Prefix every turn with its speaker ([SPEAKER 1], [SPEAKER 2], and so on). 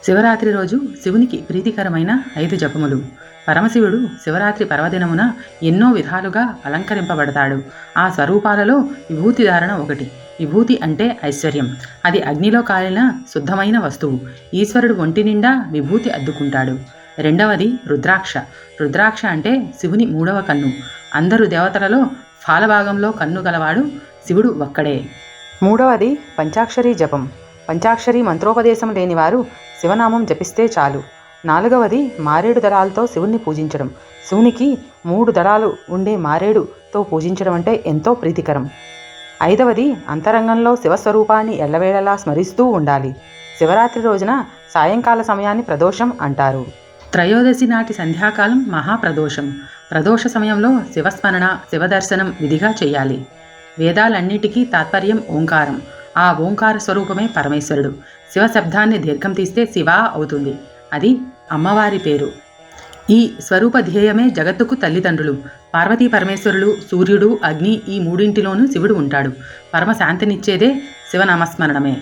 [SPEAKER 1] శివరాత్రి రోజు శివునికి ప్రీతికరమైన 5 జపములు. పరమశివుడు శివరాత్రి పర్వదినమున ఎన్నో విధాలుగా అలంకరింపబడతాడు. ఆ స్వరూపాలలో విభూతి ధారణ ఒకటి. విభూతి అంటే ఐశ్వర్యం. అది అగ్నిలో కాలిన శుద్ధమైన వస్తువు. ఈశ్వరుడు ఒంటి నిండా విభూతి అద్దుకుంటాడు. రెండవది రుద్రాక్ష. రుద్రాక్ష అంటే శివుని 3వ కన్ను. అందరు దేవతలలో ఫాలభాగంలో కన్ను గలవాడు శివుడు ఒక్కడే. మూడవది పంచాక్షరీ జపం. పంచాక్షరి మంత్రోపదేశం లేనివారు శివనామం జపిస్తే చాలు. నాలుగవది మారేడు దళాలతో శివుణ్ణి పూజించడం. శివునికి 3 దళాలు ఉండే మారేడుతో పూజించడం అంటే ఎంతో ప్రీతికరం. ఐదవది అంతరంగంలో శివస్వరూపాన్ని ఎల్లవేళలా స్మరిస్తూ ఉండాలి. శివరాత్రి రోజున సాయంకాల సమయాన్ని ప్రదోషం అంటారు. త్రయోదశి నాటి సంధ్యాకాలం మహాప్రదోషం. ప్రదోష సమయంలో శివస్మరణ, శివదర్శనం విధిగా చేయాలి. వేదాలన్నిటికీ తాత్పర్యం ఓంకారం. ఆ ఓంకార స్వరూపమే పరమేశ్వరుడు. శివశబ్దాన్ని దీర్ఘం తీస్తే శివా అవుతుంది. అది అమ్మవారి పేరు. ఈ స్వరూప ధ్యేయమే జగత్తుకు తల్లిదండ్రులు. పార్వతీ పరమేశ్వరులు, సూర్యుడు, అగ్ని ఈ మూడింటిలోనూ శివుడు ఉంటాడు. పరమ శాంతినిచ్చేదే శివనామస్మరణమే.